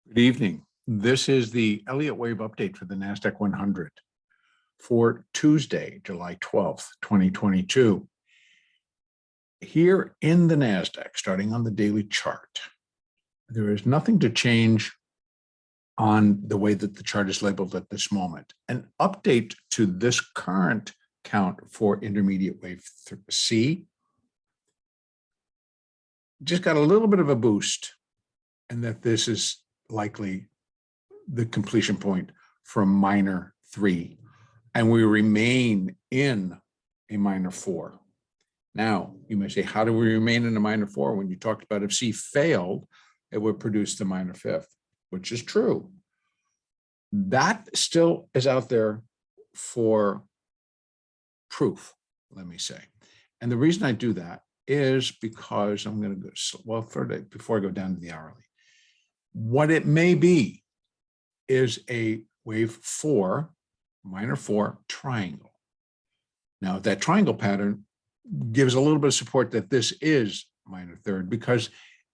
Good evening. This is the Elliott wave update for the NASDAQ 100 for Tuesday, July 12th, 2022. Here in the NASDAQ, starting on the daily chart, there is nothing to change on the way that the chart is labeled at this moment. An update to this current count for intermediate wave C just got a little bit of a boost, and that this is likely the completion point for a minor 3, and we remain in a minor 4. Now, you may say, how do we remain in a minor 4? When you talked about if C failed, it would produce the minor 5th, which is true. That still is out there for proof, let me say. And the reason I do that is because I'm going to go, well, before I go down to the hourly, what it may be is a wave 4, minor 4 triangle. Now, that triangle pattern gives a little bit of support that this is minor 3rd, because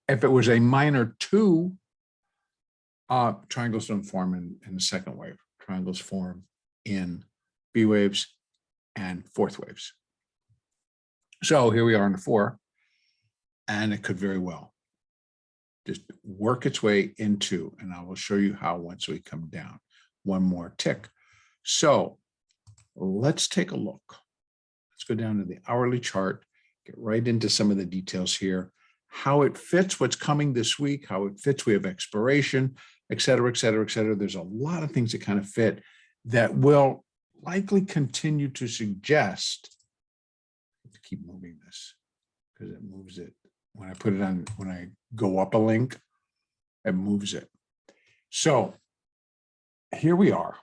if it was a minor 2, triangles don't form in the second wave. Triangles form in B waves and 4th waves. So here we are in the 4, and it could very well just work its way into, and I will show you how once we come down one more tick. So let's take a look. Let's go down to the hourly chart, get right into some of the details here, how it fits what's coming this week, how it fits, we have expiration, et cetera, et cetera, et cetera. There's a lot of things that kind of fit that will likely continue to suggest, I have to keep moving this because it moves it. When I put it on, when I go up a link, it moves it. So here we are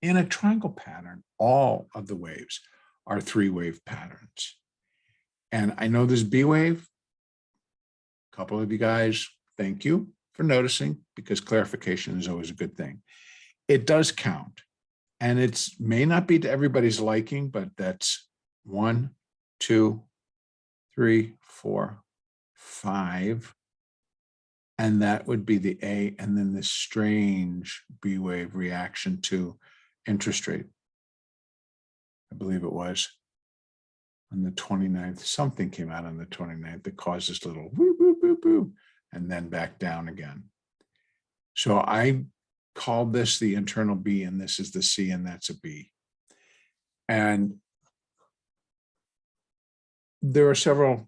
in a triangle pattern. All of the waves are 3-wave patterns. And I know this B wave, a couple of you guys, thank you for noticing, because clarification is always a good thing. It does count, and it's may not be to everybody's liking, but that's 1, 2, 3, 4, 5, and that would be the A, and then this strange B wave reaction to interest rate. I believe it was on the 29th. Something came out on the 29th that caused this little woo, woo, woo, woo, and then back down again. So I called this the internal B, and this is the C, and that's a B. And there are several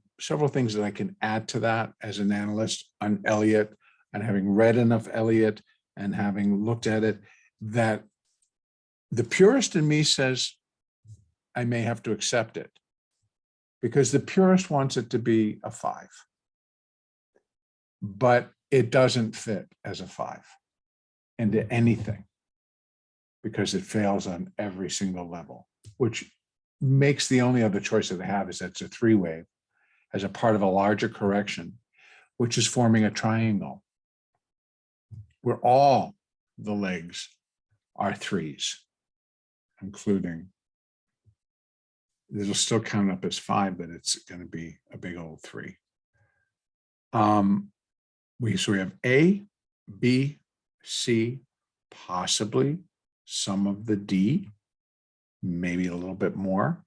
things that I can add to that as an analyst on Elliott, and having read enough Elliott and having looked at it, that the purist in me says I may have to accept it, because the purist wants it to be a 5, but it doesn't fit as a 5 into anything, because it fails on every single level, which makes the only other choice that they have is that's a 3-wave as a part of a larger correction, which is forming a triangle where all the legs are 3s, including, it'll still count up as 5, but it's going to be a big old 3. So we have A, B, C, possibly some of the D, maybe a little bit more.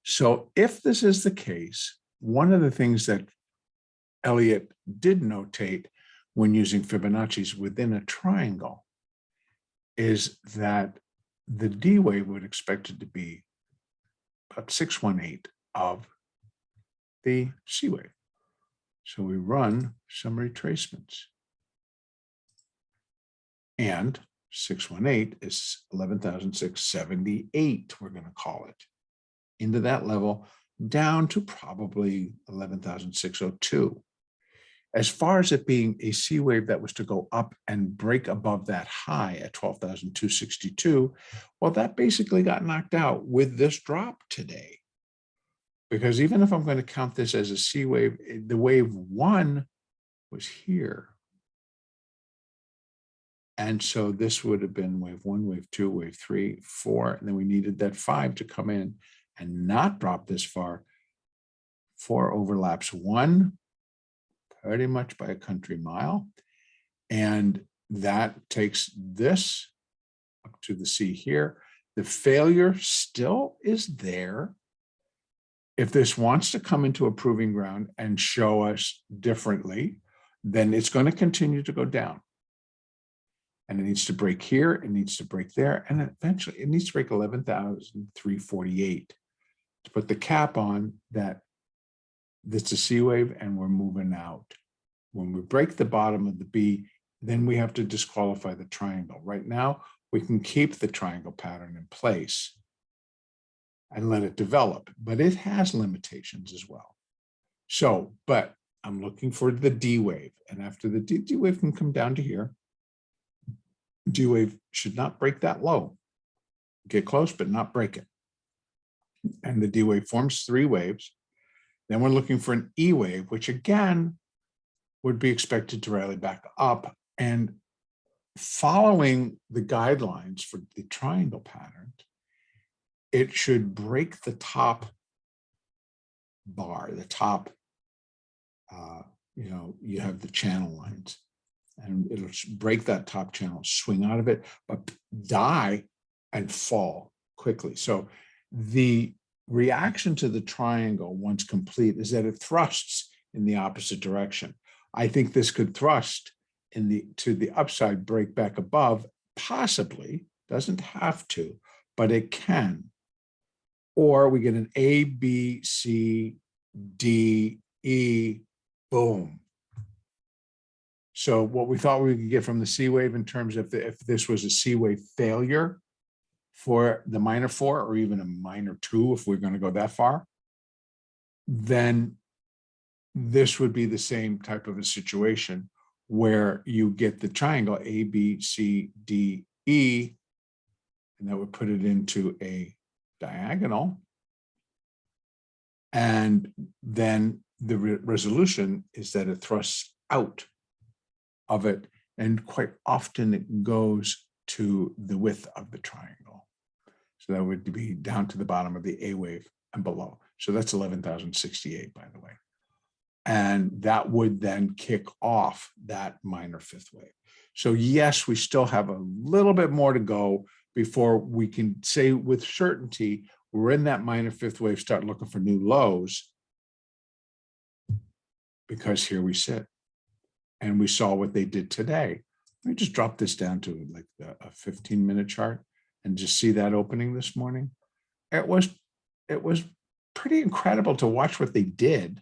So if this is the case, one of the things that Elliott did notate when using Fibonacci's within a triangle is that the D wave would expect it to be about 618 of the C wave. So we run some retracements, and 618 is 11,678, we're going to call it, into that level, down to probably 11,602. As far as it being a C wave that was to go up and break above that high at 12,262, well, that basically got knocked out with this drop today. Because even if I'm going to count this as a C wave, the wave 1 was here. And so this would have been wave 1, wave 2, wave 3, 4, and then we needed that 5 to come in and not drop this far. 4 overlaps 1 pretty much by a country mile. And that takes this up to the C here. The failure still is there. If this wants to come into a proving ground and show us differently, then it's going to continue to go down. And it needs to break here, it needs to break there, and eventually it needs to break 11,348 to put the cap on that that's a C wave and we're moving out. When we break the bottom of the B, then we have to disqualify the triangle. Right now, we can keep the triangle pattern in place and let it develop, but it has limitations as well. So, but I'm looking for the D wave, and after the D wave can come down to here. D wave should not break that low. Get close, but not break it. And the D wave forms 3 waves. Then we're looking for an E wave, which again would be expected to rally back up. And following the guidelines for the triangle pattern, it should break the top bar, the top, you have the channel lines, and it'll break that top channel, swing out of it, but die and fall quickly. So the reaction to the triangle, once complete, is that it thrusts in the opposite direction. I think this could thrust to the upside, break back above, possibly, doesn't have to, but it can. Or we get an A, B, C, D, E, boom. So what we thought we could get from the C wave in terms of if this was a C wave failure for the minor 4 or even a minor 2, if we're going to go that far, then this would be the same type of a situation where you get the triangle A, B, C, D, E, and that would put it into a diagonal. And then the resolution is that it thrusts out of it, and quite often it goes to the width of the triangle. So that would be down to the bottom of the A wave and below. So that's 11,068, by the way. And that would then kick off that minor 5th wave. So yes, we still have a little bit more to go before we can say with certainty we're in that minor 5th wave, start looking for new lows, because here we sit. And we saw what they did today. Let me just drop this down to like a 15-minute chart and just see that opening this morning. It was pretty incredible to watch what they did.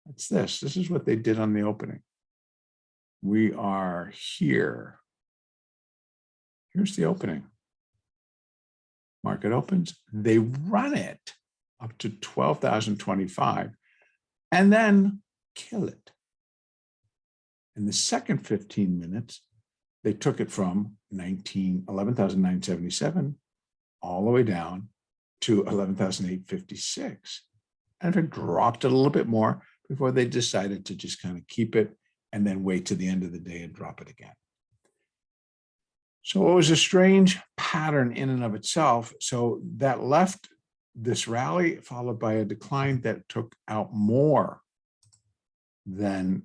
It's this. This is what they did on the opening. We are here. Here's the opening. Market opens. They run it up to 12,025 and then kill it. In the second 15 minutes, they took it from 11,977 all the way down to 11,856. And it dropped it a little bit more before they decided to just kind of keep it and then wait to the end of the day and drop it again. So it was a strange pattern in and of itself. So that left this rally followed by a decline that took out more than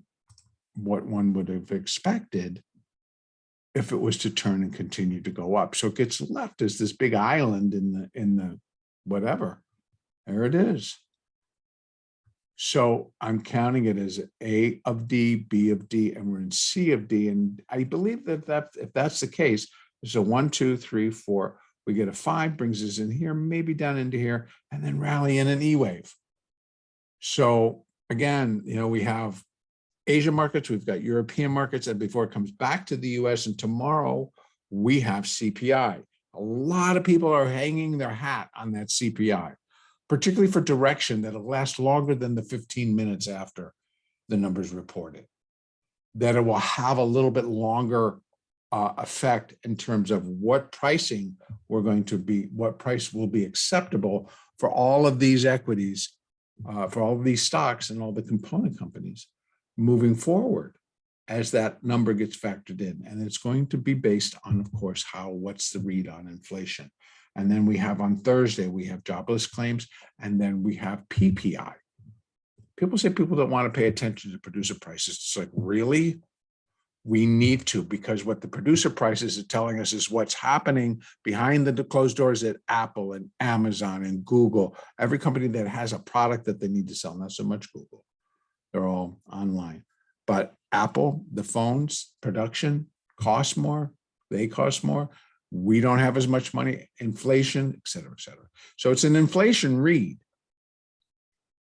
what one would have expected if it was to turn and continue to go up. So it gets left as this big island in the whatever. There it is. So I'm counting it as A of D, B of D, and we're in C of D. And I believe that if that's the case, there's a 1, 2, 3, 4. We get a 5, brings us in here, maybe down into here, and then rally in an E wave. So again, we have Asian markets, we've got European markets, and before it comes back to the US, and tomorrow we have CPI. A lot of people are hanging their hat on that CPI, particularly for direction that'll last longer than the 15 minutes after the numbers reported, that it will have a little bit longer effect in terms of what pricing we're going to be, what price will be acceptable for all of these equities, for all of these stocks and all the component companies moving forward as that number gets factored in. And it's going to be based on, of course, what's the read on inflation. And then we have on Thursday, we have jobless claims, and then we have PPI. People say people don't want to pay attention to producer prices. It's like, really? We need to, because what the producer prices are telling us is what's happening behind the closed doors at Apple and Amazon and Google. Every company that has a product that they need to sell, not so much Google. They're all online. But Apple, the phones, production costs more. They cost more. We don't have as much money, inflation, et cetera, et cetera. So it's an inflation read.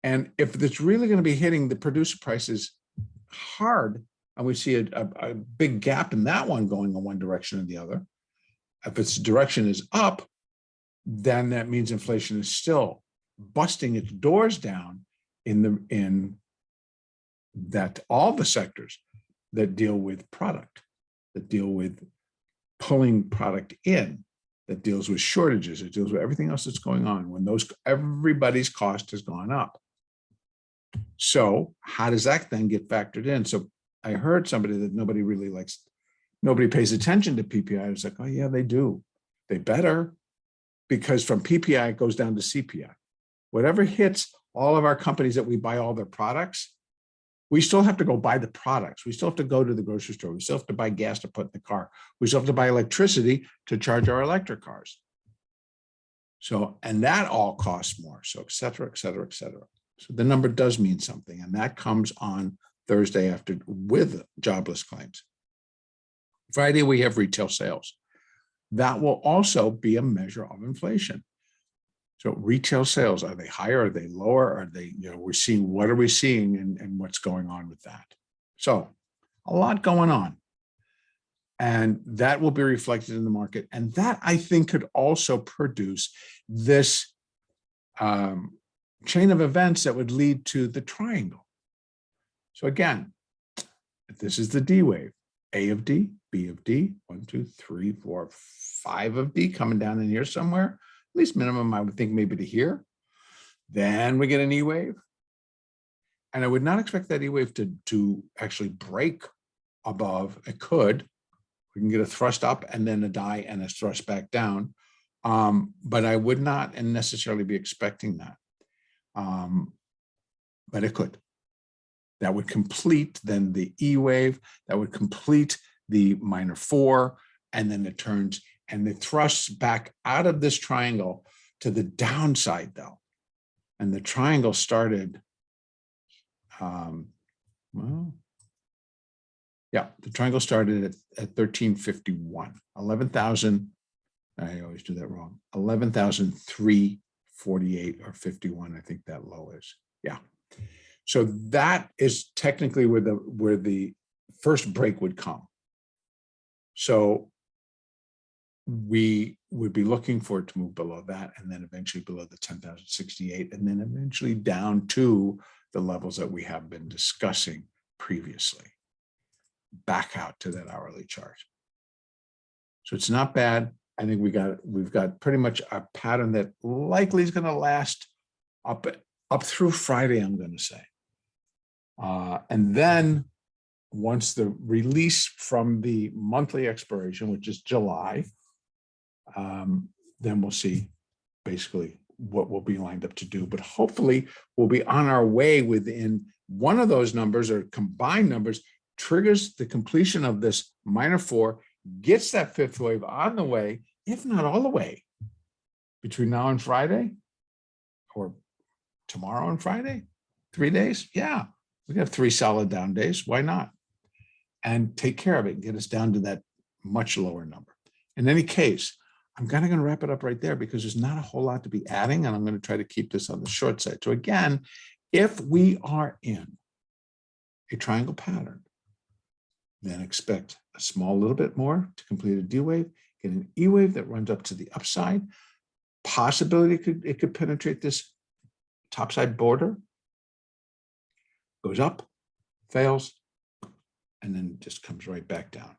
And if it's really going to be hitting the producer prices hard, and we see a big gap in that one going in one direction or the other, if its direction is up, then that means inflation is still busting its doors down in that all the sectors that deal with product, that deal with pulling product in, that deals with shortages, it deals with everything else that's going on when everybody's cost has gone up. So how does that then get factored in? So I heard somebody that nobody pays attention to PPI. I was like, oh yeah, they do. They better, because from PPI, it goes down to CPI. Whatever hits all of our companies that we buy all their products, we still have to go buy the products. We still have to go to the grocery store. We still have to buy gas to put in the car. We still have to buy electricity to charge our electric cars. So, and that all costs more. So, et cetera, et cetera, et cetera. So the number does mean something. And that comes on Thursday after with jobless claims. Friday, we have retail sales. That will also be a measure of inflation. So retail sales, are they higher? Are they lower? Are they, we're seeing, what are we seeing and what's going on with that? So a lot going on. And that will be reflected in the market. And that, I think, could also produce this chain of events that would lead to the triangle. So again, this is the D wave, A of D, B of D, 1, 2, 3, 4, 5 of D coming down in here somewhere, at least minimum, I would think maybe to here. Then we get an E wave. And I would not expect that E wave to actually break above. It could. We can get a thrust up and then a die and a thrust back down. But I would not necessarily be expecting that. But it could. That would complete then the E wave, that would complete the minor 4, and then it turns and it thrusts back out of this triangle to the downside though. And the triangle started, the triangle started at 1351, 11,000, I always do that wrong, 11,348 or 51, I think that low is, yeah. So that is technically where the first break would come. So we would be looking for it to move below that and then eventually below the 10,068 and then eventually down to the levels that we have been discussing previously, back out to that hourly chart. So it's not bad. I think we've got pretty much a pattern that likely is going to last up through Friday, I'm going to say. And then once the release from the monthly expiration, which is July, then we'll see basically what we'll be lined up to do. But hopefully we'll be on our way within one of those numbers or combined numbers triggers the completion of this minor 4, gets that fifth wave on the way, if not all the way, between now and Friday or tomorrow and Friday, 3 days. Yeah, we have 3 solid down days. Why not? And take care of it and get us down to that much lower number. In any case, I'm kind of going to wrap it up right there because there's not a whole lot to be adding, and I'm going to try to keep this on the short side. So again, if we are in a triangle pattern, then expect a small little bit more to complete a D wave, get an E wave that runs up to the upside. Possibility it could penetrate this topside border, goes up, fails, and then just comes right back down.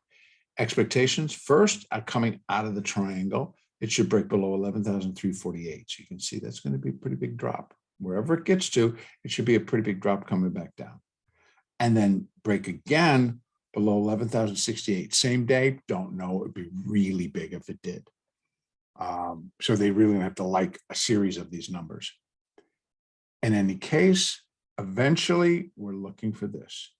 Expectations first are coming out of the triangle. It should break below 11,348. So you can see that's going to be a pretty big drop. Wherever it gets to, it should be a pretty big drop coming back down. And then break again below 11,068. Same day, don't know. It would be really big if it did. So they really have to like a series of these numbers. In any case, eventually we're looking for this.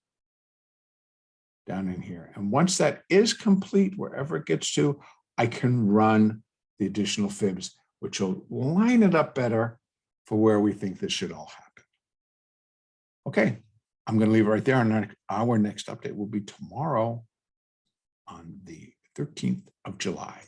down in here. And once that is complete, wherever it gets to, I can run the additional fibs, which will line it up better for where we think this should all happen. Okay, I'm going to leave it right there. And our next update will be tomorrow on the 13th of July.